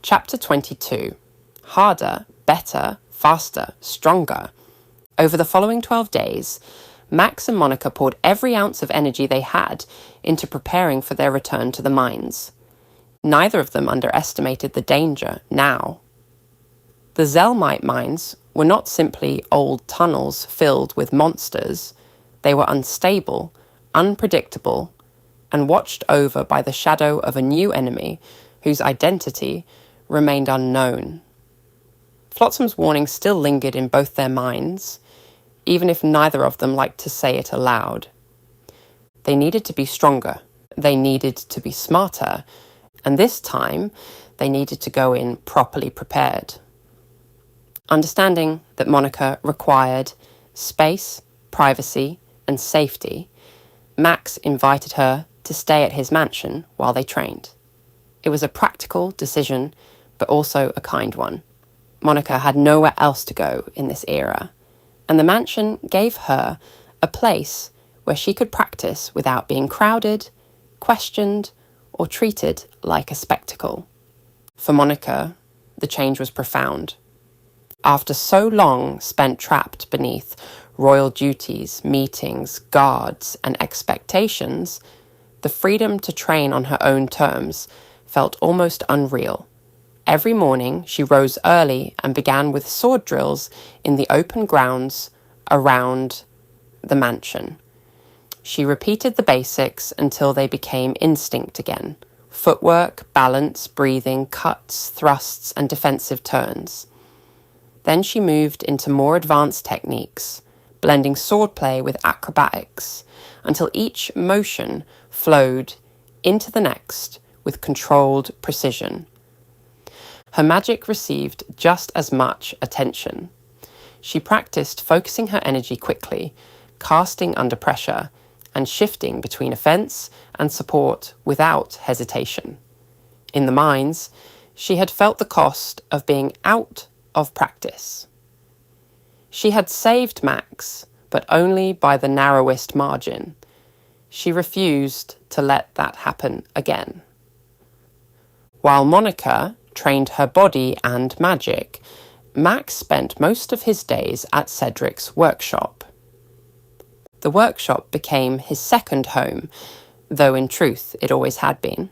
Chapter 22. Harder, better, faster, stronger. Over the following 12 days, Max and Monica poured every ounce of energy they had into preparing for their return to the mines. Neither of them underestimated the danger now. The Zelmite mines were not simply old tunnels filled with monsters. They were unstable, unpredictable, and watched over by the shadow of a new enemy whose identity remained unknown. Flotsam's warning still lingered in both their minds, even if neither of them liked to say it aloud. They needed to be stronger, they needed to be smarter, and this time they needed to go in properly prepared. Understanding that Monica required space, privacy, and safety, Max invited her to stay at his mansion while they trained. It was a practical decision, but also a kind one. Monica had nowhere else to go in this era, and the mansion gave her a place where she could practice without being crowded, questioned, or treated like a spectacle. For Monica, the change was profound. After so long spent trapped beneath royal duties, meetings, guards, and expectations, the freedom to train on her own terms felt almost unreal. Every morning, she rose early and began with sword drills in the open grounds around the mansion. She repeated the basics until they became instinct again. Footwork, balance, breathing, cuts, thrusts, and defensive turns. Then she moved into more advanced techniques, blending swordplay with acrobatics, until each motion flowed into the next with controlled precision. Her magic received just as much attention. She practiced focusing her energy quickly, casting under pressure, and shifting between offense and support without hesitation. In the mines, she had felt the cost of being out of practice. She had saved Max, but only by the narrowest margin. She refused to let that happen again. While Monica trained her body and magic, Max spent most of his days at Cedric's workshop. The workshop became his second home, though in truth it always had been.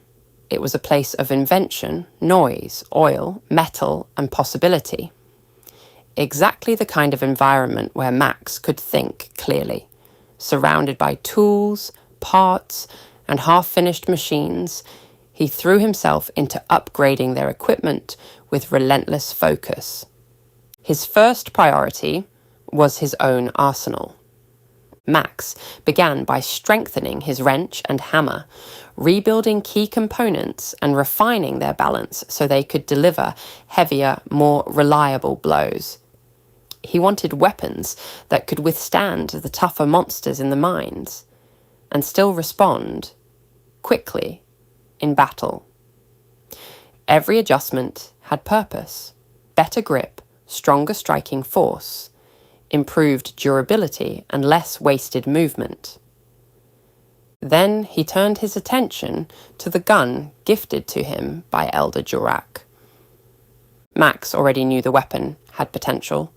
It was a place of invention, noise, oil, metal, and possibility. Exactly the kind of environment where Max could think clearly. Surrounded by tools, parts, and half-finished machines, he threw himself into upgrading their equipment with relentless focus. His first priority was his own arsenal. Max began by strengthening his wrench and hammer, rebuilding key components and refining their balance so they could deliver heavier, more reliable blows. He wanted weapons that could withstand the tougher monsters in the mines and still respond quickly in battle. Every adjustment had purpose: better grip, stronger striking force, improved durability, and less wasted movement. Then he turned his attention to the gun gifted to him by Elder Jurak. Max already knew the weapon had potential,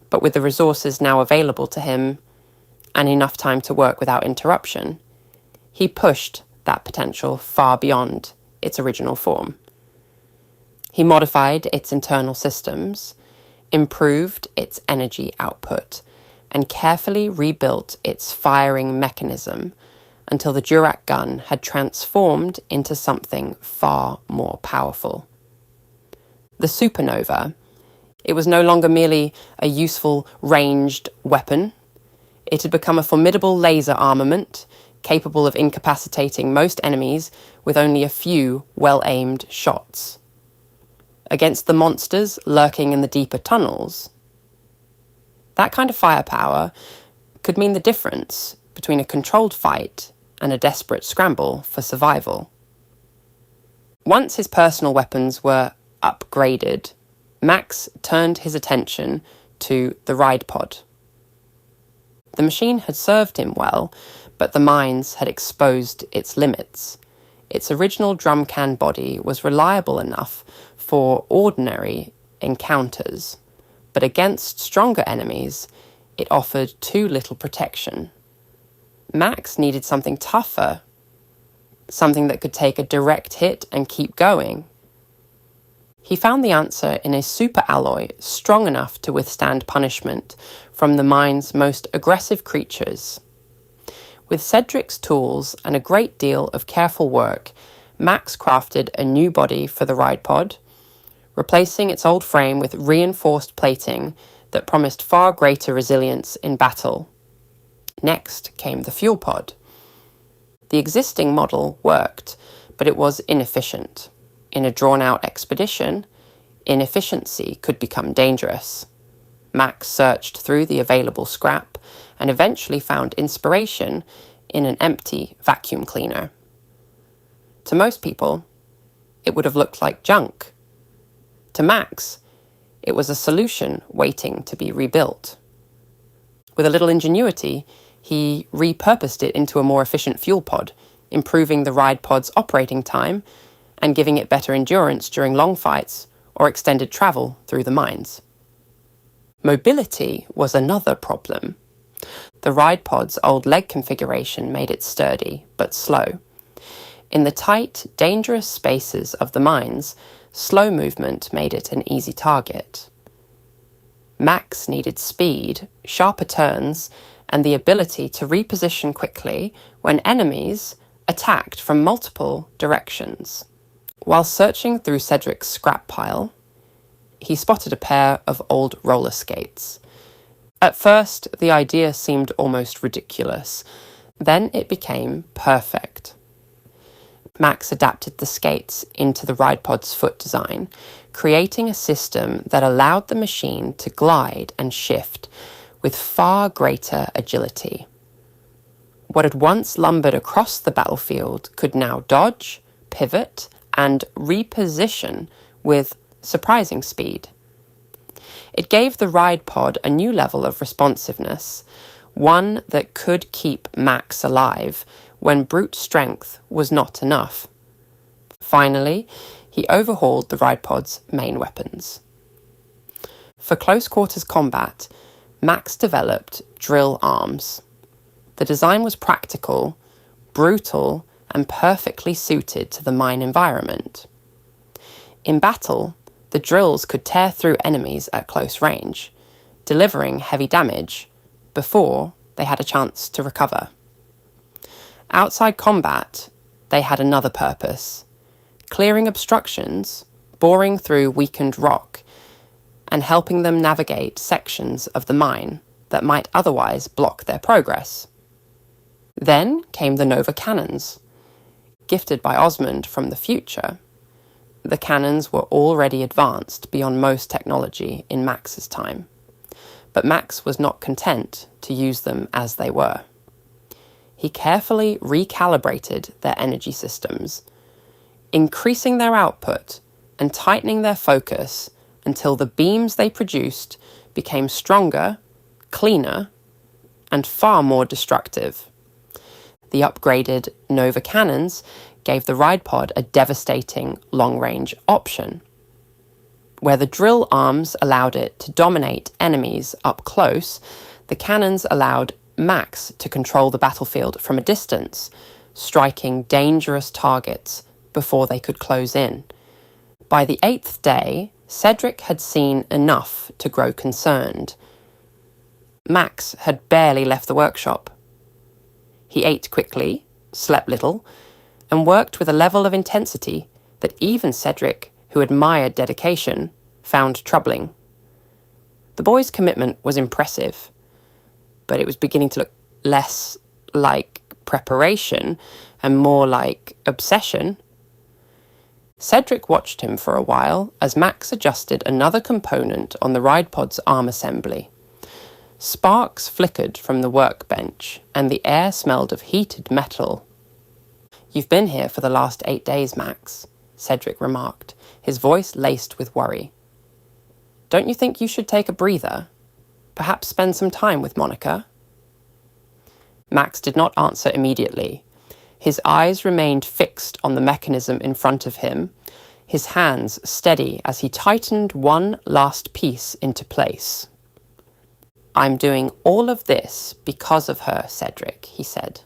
but with the resources now available to him and enough time to work without interruption, he pushed that potential far beyond its original form. He modified its internal systems, improved its energy output, and carefully rebuilt its firing mechanism until the Jurak gun had transformed into something far more powerful. The Supernova. It was no longer merely a useful ranged weapon. It had become a formidable laser armament, capable of incapacitating most enemies with only a few well-aimed shots. Against the monsters lurking in the deeper tunnels, that kind of firepower could mean the difference between a controlled fight and a desperate scramble for survival. Once his personal weapons were upgraded, Max turned his attention to the ride pod. The machine had served him well, but the mines had exposed its limits. Its original drum can body was reliable enough for ordinary encounters, but against stronger enemies, it offered too little protection. Max needed something tougher, something that could take a direct hit and keep going. He found the answer in a super alloy strong enough to withstand punishment from the mine's most aggressive creatures. With Cedric's tools and a great deal of careful work, Max crafted a new body for the ride pod, replacing its old frame with reinforced plating that promised far greater resilience in battle. Next came the fuel pod. The existing model worked, but it was inefficient. In a drawn-out expedition, inefficiency could become dangerous. Max searched through the available scrap and eventually found inspiration in an empty vacuum cleaner. To most people, it would have looked like junk. To Max, it was a solution waiting to be rebuilt. With a little ingenuity, he repurposed it into a more efficient fuel pod, improving the ride pod's operating time and giving it better endurance during long fights or extended travel through the mines. Mobility was another problem. The ride pod's old leg configuration made it sturdy, but slow. In the tight, dangerous spaces of the mines, slow movement made it an easy target. Max needed speed, sharper turns, and the ability to reposition quickly when enemies attacked from multiple directions. While searching through Cedric's scrap pile, he spotted a pair of old roller skates. At first, the idea seemed almost ridiculous. Then it became perfect. Max adapted the skates into the ride pod's foot design, creating a system that allowed the machine to glide and shift with far greater agility. What had once lumbered across the battlefield could now dodge, pivot, and reposition with surprising speed. It gave the ride pod a new level of responsiveness, one that could keep Max alive when brute strength was not enough. Finally, he overhauled the ride pod's main weapons. For close quarters combat, Max developed drill arms. The design was practical, brutal, and perfectly suited to the mine environment. In battle, the drills could tear through enemies at close range, delivering heavy damage before they had a chance to recover. Outside combat, they had another purpose: clearing obstructions, boring through weakened rock, and helping them navigate sections of the mine that might otherwise block their progress. Then came the Nova cannons. Gifted by Osmond from the future, the cannons were already advanced beyond most technology in Max's time. But Max was not content to use them as they were. He carefully recalibrated their energy systems, increasing their output and tightening their focus until the beams they produced became stronger, cleaner, and far more destructive. The upgraded Nova cannons gave the ride pod a devastating long-range option. Where the drill arms allowed it to dominate enemies up close, the cannons allowed Max to control the battlefield from a distance, striking dangerous targets before they could close in. By the 8th day, Cedric had seen enough to grow concerned. Max had barely left the workshop. He ate quickly, slept little, and worked with a level of intensity that even Cedric, who admired dedication, found troubling. The boy's commitment was impressive, but it was beginning to look less like preparation and more like obsession. Cedric watched him for a while as Max adjusted another component on the ride pod's arm assembly. Sparks flickered from the workbench, and the air smelled of heated metal. "You've been here for the last 8 days, Max," Cedric remarked, his voice laced with worry. "Don't you think you should take a breather? Perhaps spend some time with Monica?" Max did not answer immediately. His eyes remained fixed on the mechanism in front of him, his hands steady as he tightened one last piece into place. "I'm doing all of this because of her, Cedric," he said.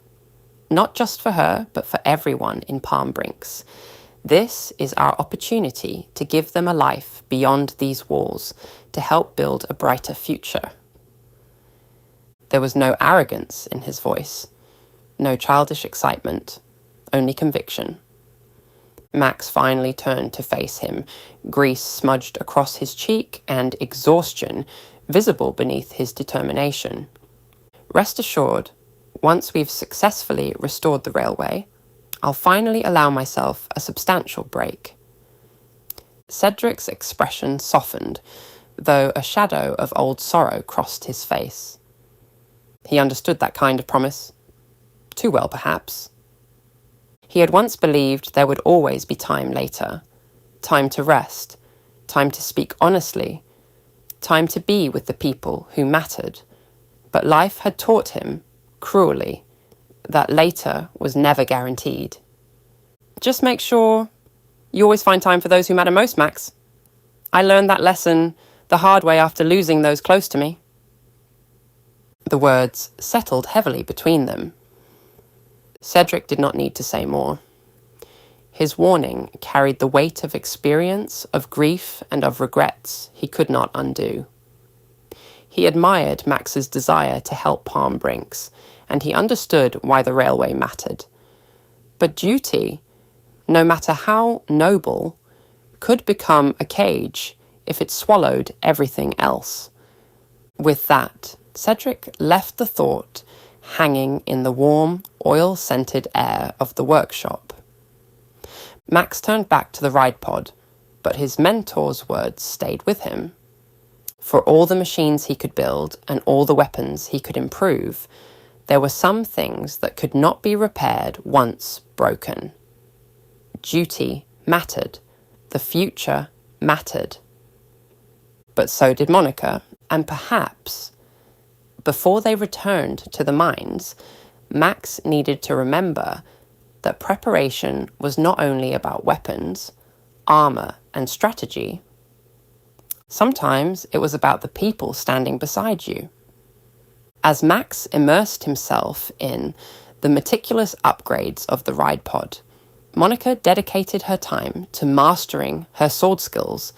"Not just for her, but for everyone in Palm Brinks. This is our opportunity to give them a life beyond these walls, to help build a brighter future." There was no arrogance in his voice, no childish excitement, only conviction. Max finally turned to face him, grease smudged across his cheek and exhaustion visible beneath his determination. "Rest assured, once we've successfully restored the railway, I'll finally allow myself a substantial break." Cedric's expression softened, though a shadow of old sorrow crossed his face. He understood that kind of promise. Too well, perhaps. He had once believed there would always be time later. Time to rest, time to speak honestly, time to be with the people who mattered. But life had taught him, cruelly, that later was never guaranteed. "Just make sure you always find time for those who matter most, Max. I learned that lesson the hard way after losing those close to me." The words settled heavily between them. Cedric did not need to say more. His warning carried the weight of experience, of grief, and of regrets he could not undo. He admired Max's desire to help Palm Brinks, and he understood why the railway mattered. But duty, no matter how noble, could become a cage if it swallowed everything else. With that, Cedric left the thought hanging in the warm, oil-scented air of the workshop. Max turned back to the ride pod, but his mentor's words stayed with him. For all the machines he could build and all the weapons he could improve, there were some things that could not be repaired once broken. Duty mattered. The future mattered. But so did Monica, and perhaps, before they returned to the mines, Max needed to remember that preparation was not only about weapons, armor, and strategy. Sometimes it was about the people standing beside you. As Max immersed himself in the meticulous upgrades of the ride pod, Monica dedicated her time to mastering her sword skills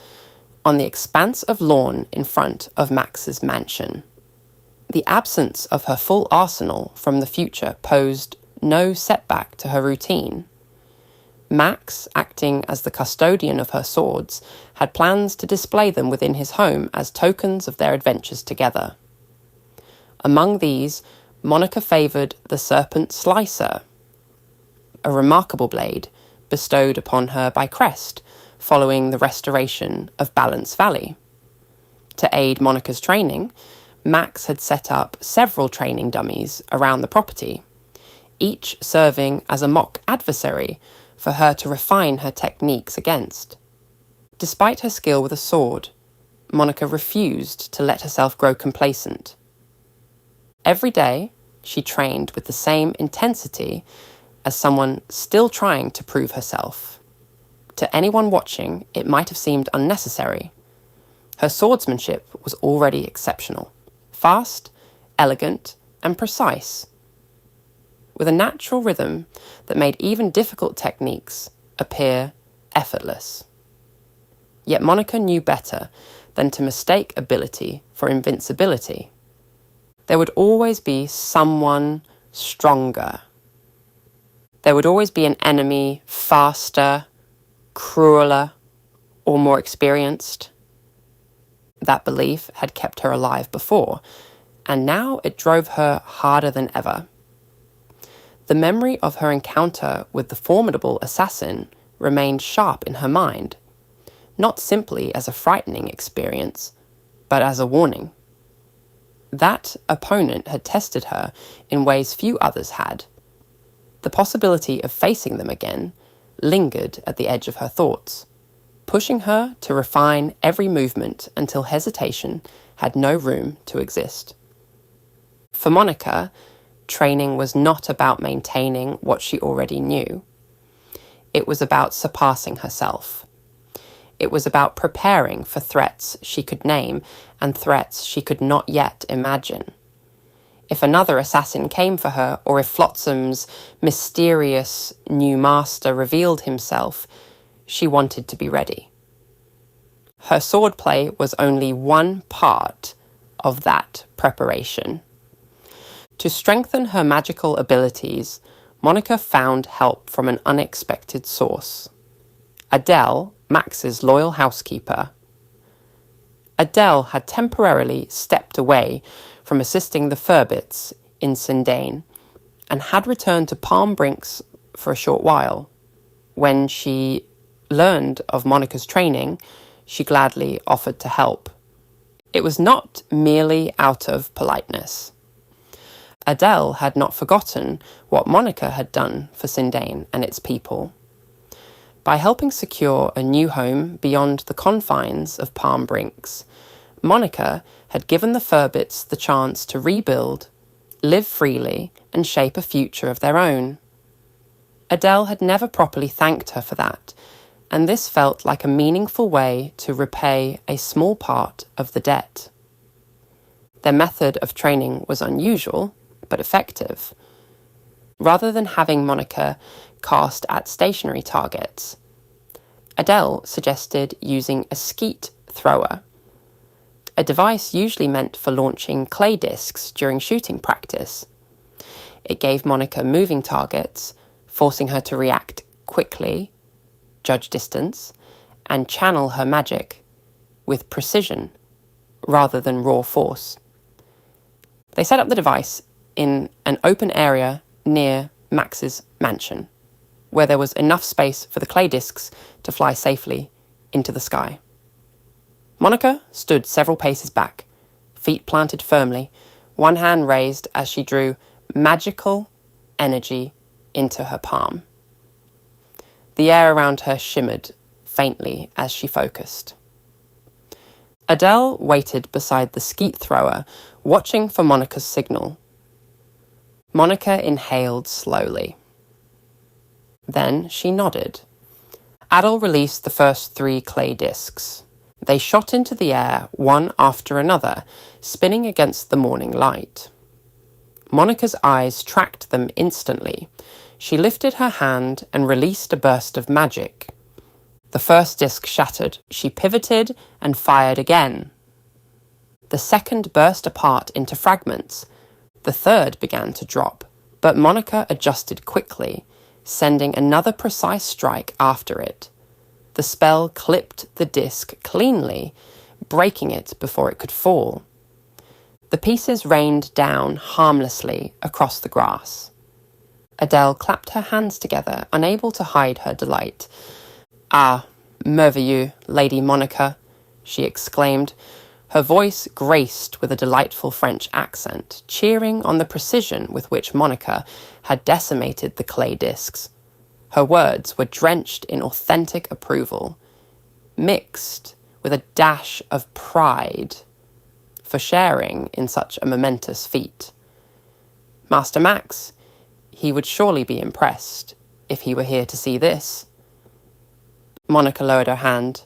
on the expanse of lawn in front of Max's mansion. The absence of her full arsenal from the future posed no setback to her routine. Max, acting as the custodian of her swords, had plans to display them within his home as tokens of their adventures together. Among these, Monica favoured the Serpent Slicer, a remarkable blade bestowed upon her by Crest following the restoration of Balance Valley. To aid Monica's training, Max had set up several training dummies around the property, each serving as a mock adversary for her to refine her techniques against. Despite her skill with a sword, Monica refused to let herself grow complacent. Every day, she trained with the same intensity as someone still trying to prove herself. To anyone watching, it might have seemed unnecessary. Her swordsmanship was already exceptional. Fast, elegant, and precise, with a natural rhythm that made even difficult techniques appear effortless. Yet Monica knew better than to mistake ability for invincibility. There would always be someone stronger. There would always be an enemy faster, crueler, or more experienced. That belief had kept her alive before, and now it drove her harder than ever. The memory of her encounter with the formidable assassin remained sharp in her mind, not simply as a frightening experience, but as a warning. That opponent had tested her in ways few others had. The possibility of facing them again lingered at the edge of her thoughts, pushing her to refine every movement until hesitation had no room to exist. For Monica, training was not about maintaining what she already knew. It was about surpassing herself. It was about preparing for threats she could name and threats she could not yet imagine. If another assassin came for her, or if Flotsam's mysterious new master revealed himself, she wanted to be ready. Her swordplay was only one part of that preparation. To strengthen her magical abilities, Monica found help from an unexpected source. Adele, Max's loyal housekeeper. Adele had temporarily stepped away from assisting the Furbits in Sindane and had returned to Palm Brinks for a short while. When she learned of Monica's training, she gladly offered to help. It was not merely out of politeness. Adele had not forgotten what Monica had done for Sindane and its people. By helping secure a new home beyond the confines of Palm Brinks, Monica had given the Furbits the chance to rebuild, live freely, and shape a future of their own. Adele had never properly thanked her for that, and this felt like a meaningful way to repay a small part of the debt. Their method of training was unusual, but effective. Rather than having Monica cast at stationary targets, Adele suggested using a skeet thrower, a device usually meant for launching clay discs during shooting practice. It gave Monica moving targets, forcing her to react quickly, judge distance, and channel her magic with precision rather than raw force. They set up the device in an open area near Max's mansion, where there was enough space for the clay discs to fly safely into the sky. Monica stood several paces back, feet planted firmly, one hand raised as she drew magical energy into her palm. The air around her shimmered faintly as she focused. Adele waited beside the skeet thrower, watching for Monica's signal. Monica inhaled slowly. Then she nodded. Adele released the first 3 clay discs. They shot into the air, one after another, spinning against the morning light. Monica's eyes tracked them instantly. She lifted her hand and released a burst of magic. The first disc shattered. She pivoted and fired again. The second burst apart into fragments. The third began to drop, but Monica adjusted quickly, sending another precise strike after it. The spell clipped the disc cleanly, breaking it before it could fall. The pieces rained down harmlessly across the grass. Adele clapped her hands together, unable to hide her delight. "Ah, merveilleux, Lady Monica," she exclaimed, her voice graced with a delightful French accent, cheering on the precision with which Monica had decimated the clay discs. Her words were drenched in authentic approval, mixed with a dash of pride for sharing in such a momentous feat. Master Max, he would surely be impressed if he were here to see this. Monica lowered her hand,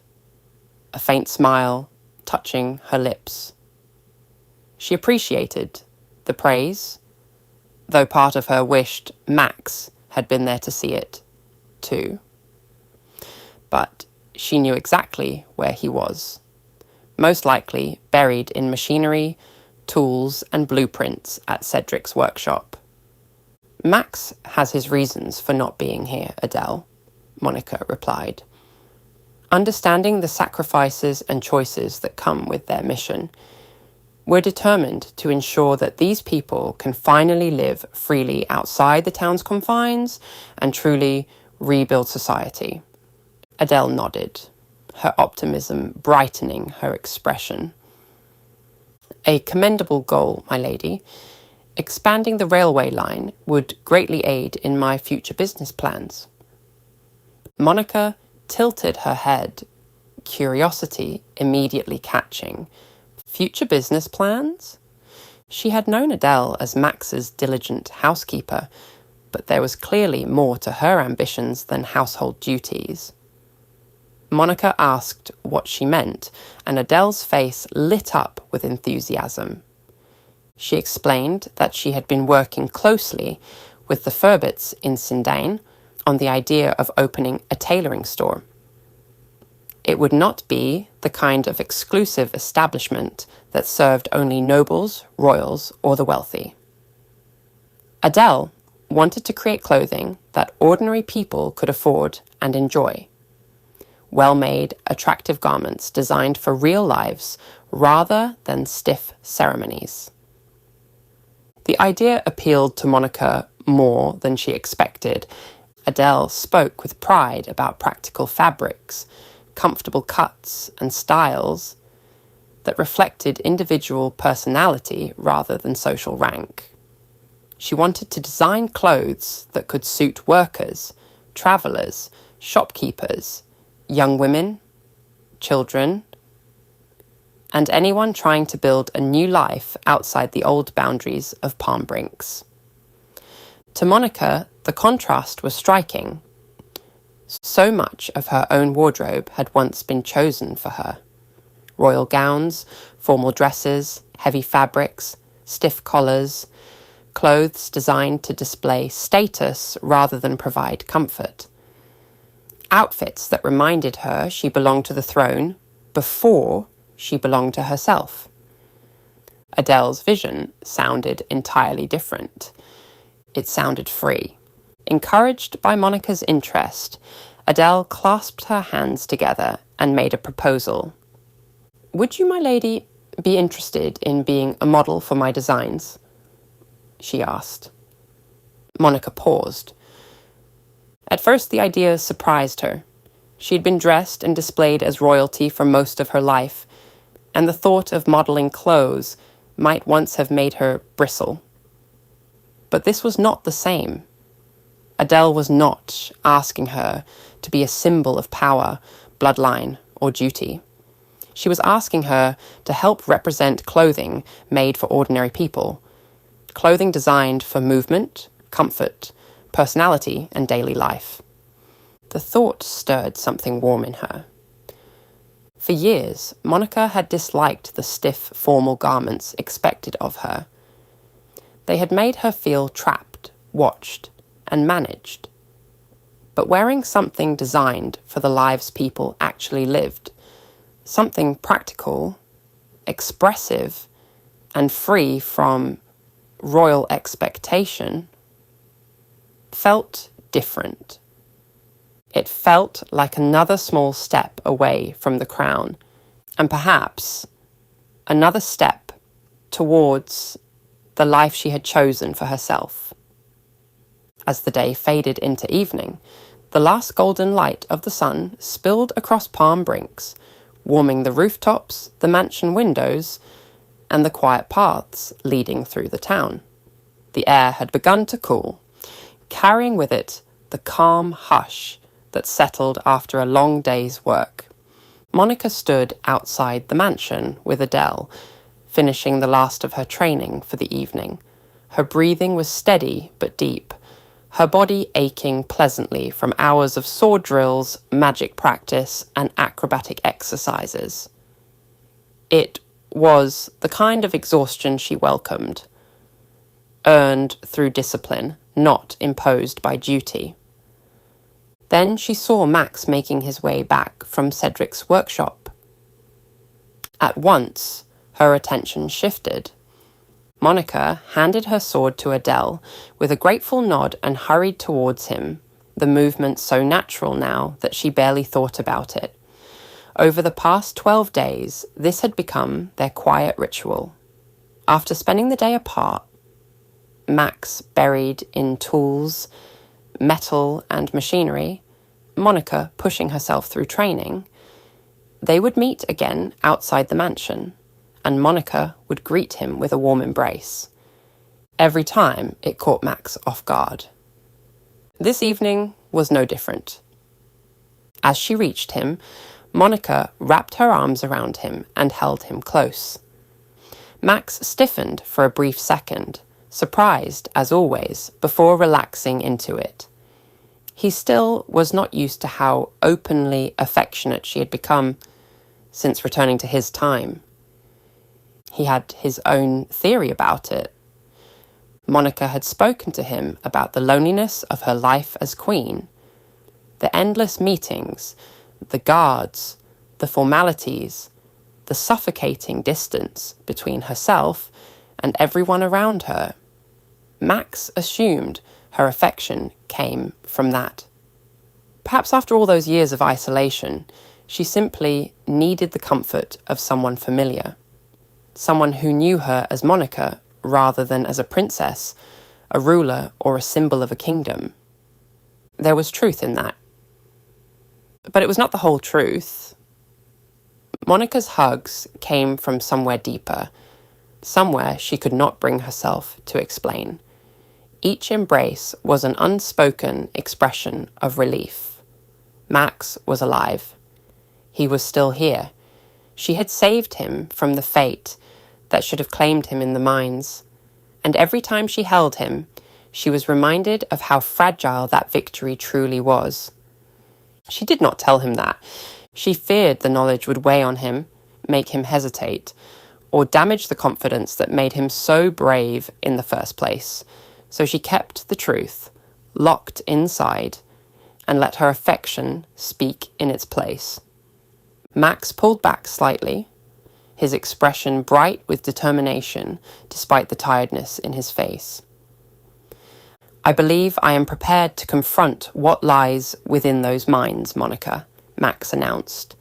a faint smile touching her lips. She appreciated the praise, though part of her wished Max had been there to see it too. But she knew exactly where he was, most likely buried in machinery, tools, and blueprints at Cedric's workshop. "Max has his reasons for not being here, Adele," Monica replied. "Understanding the sacrifices and choices that come with their mission, we're determined to ensure that these people can finally live freely outside the town's confines and truly rebuild society." Adele nodded, her optimism brightening her expression. "A commendable goal, my lady. Expanding the railway line would greatly aid in my future business plans." Monica tilted her head, curiosity immediately catching. Future business plans? She had known Adele as Max's diligent housekeeper, but there was clearly more to her ambitions than household duties. Monica asked what she meant, and Adele's face lit up with enthusiasm. She explained that she had been working closely with the Furbits in Sindain on the idea of opening a tailoring store. It would not be the kind of exclusive establishment that served only nobles, royals, or the wealthy. Adele wanted to create clothing that ordinary people could afford and enjoy. Well-made, attractive garments designed for real lives rather than stiff ceremonies. The idea appealed to Monica more than she expected. Adele spoke with pride about practical fabrics, comfortable cuts, and styles that reflected individual personality rather than social rank. She wanted to design clothes that could suit workers, travellers, shopkeepers, young women, children, and anyone trying to build a new life outside the old boundaries of Palm Brinks. To Monica, the contrast was striking. So much of her own wardrobe had once been chosen for her. Royal gowns, formal dresses, heavy fabrics, stiff collars, clothes designed to display status rather than provide comfort. Outfits that reminded her she belonged to the throne before she belonged to herself. Adele's vision sounded entirely different. It sounded free. Encouraged by Monica's interest, Adele clasped her hands together and made a proposal. "Would you, my lady, be interested in being a model for my designs?" she asked. Monica paused. At first, the idea surprised her. She had been dressed and displayed as royalty for most of her life, and the thought of modelling clothes might once have made her bristle. But this was not the same. Adele was not asking her to be a symbol of power, bloodline, or duty. She was asking her to help represent clothing made for ordinary people, clothing designed for movement, comfort, personality, and daily life. The thought stirred something warm in her. For years, Monica had disliked the stiff, formal garments expected of her. They had made her feel trapped, watched, and managed. But wearing something designed for the lives people actually lived, something practical, expressive, and free from royal expectation, felt different. It felt like another small step away from the crown, and perhaps another step towards the life she had chosen for herself. As the day faded into evening, the last golden light of the sun spilled across Palm Brinks, warming the rooftops, the mansion windows, and the quiet paths leading through the town. The air had begun to cool, carrying with it the calm hush that settled after a long day's work. Monica stood outside the mansion with Adele, finishing the last of her training for the evening. Her breathing was steady but deep, her body aching pleasantly from hours of sword drills, magic practice, and acrobatic exercises. It was the kind of exhaustion she welcomed, earned through discipline, not imposed by duty. Then she saw Max making his way back from Cedric's workshop. At once, her attention shifted. Monica handed her sword to Adele with a grateful nod and hurried towards him, the movement so natural now that she barely thought about it. Over the past 12 days, this had become their quiet ritual. After spending the day apart, Max buried in tools, metal and machinery, Monica pushing herself through training, they would meet again outside the mansion, and Monica would greet him with a warm embrace. Every time it caught Max off guard. This evening was no different. As she reached him, Monica wrapped her arms around him and held him close. Max stiffened for a brief second, surprised as always, before relaxing into it. He still was not used to how openly affectionate she had become since returning to his time. He had his own theory about it. Monica had spoken to him about the loneliness of her life as queen, the endless meetings, the guards, the formalities, the suffocating distance between herself and everyone around her. Max assumed her affection came from that. Perhaps after all those years of isolation, she simply needed the comfort of someone familiar, someone who knew her as Monica rather than as a princess, a ruler, or a symbol of a kingdom. There was truth in that. But it was not the whole truth. Monica's hugs came from somewhere deeper, somewhere she could not bring herself to explain. Each embrace was an unspoken expression of relief. Max was alive. He was still here. She had saved him from the fate that should have claimed him in the mines. And every time she held him, she was reminded of how fragile that victory truly was. She did not tell him that. She feared the knowledge would weigh on him, make him hesitate, or damage the confidence that made him so brave in the first place. So she kept the truth, locked inside, and let her affection speak in its place. Max pulled back slightly, his expression bright with determination despite the tiredness in his face. "I believe I am prepared to confront what lies within those minds, Monica," Max announced,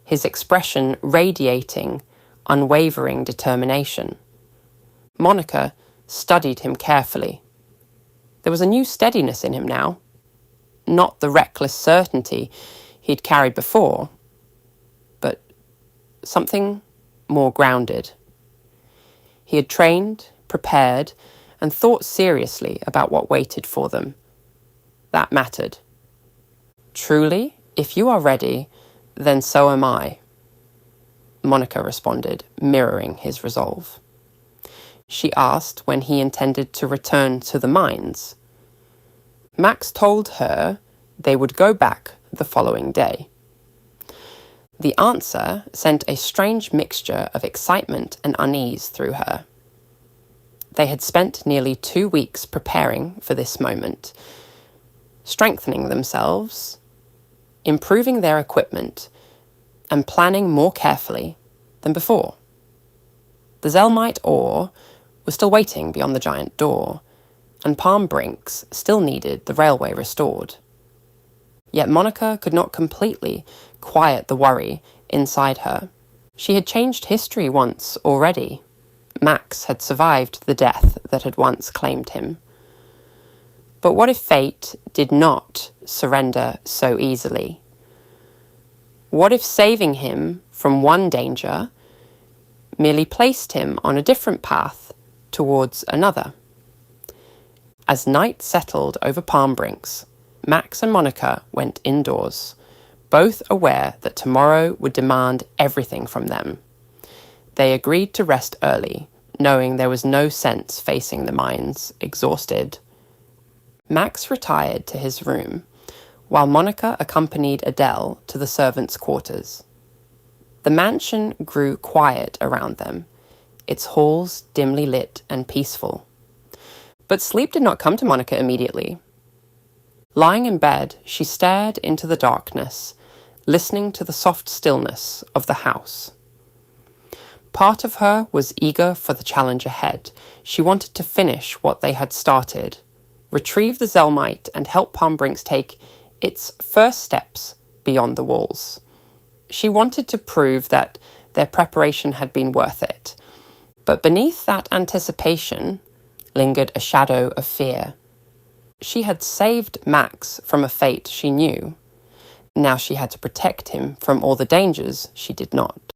his expression radiating unwavering determination. Monica studied him carefully. There was a new steadiness in him now, not the reckless certainty he'd carried before, but something more grounded. He had trained, prepared, and thought seriously about what waited for them. That mattered. "Truly, if you are ready, then so am I," Monica responded, mirroring his resolve. She asked when he intended to return to the mines. Max told her they would go back the following day. The answer sent a strange mixture of excitement and unease through her. They had spent nearly 2 weeks preparing for this moment, strengthening themselves, improving their equipment, and planning more carefully than before. The Zelmite ore was still waiting beyond the giant door, and Palm Brinks still needed the railway restored. Yet Monica could not completely quiet the worry inside her. She had changed history once already. Max had survived the death that had once claimed him. But what if fate did not surrender so easily? What if saving him from one danger merely placed him on a different path towards another? As night settled over Palm Brinks, Max and Monica went indoors, both aware that tomorrow would demand everything from them. They agreed to rest early, knowing there was no sense facing the mines, exhausted. Max retired to his room, while Monica accompanied Adele to the servants' quarters. The mansion grew quiet around them, its halls dimly lit and peaceful. But sleep did not come to Monica immediately. Lying in bed, she stared into the darkness, listening to the soft stillness of the house. Part of her was eager for the challenge ahead. She wanted to finish what they had started, retrieve the Zelmite and help Palm Brinks take its first steps beyond the walls. She wanted to prove that their preparation had been worth it. But beneath that anticipation lingered a shadow of fear. She had saved Max from a fate she knew. Now she had to protect him from all the dangers she did not.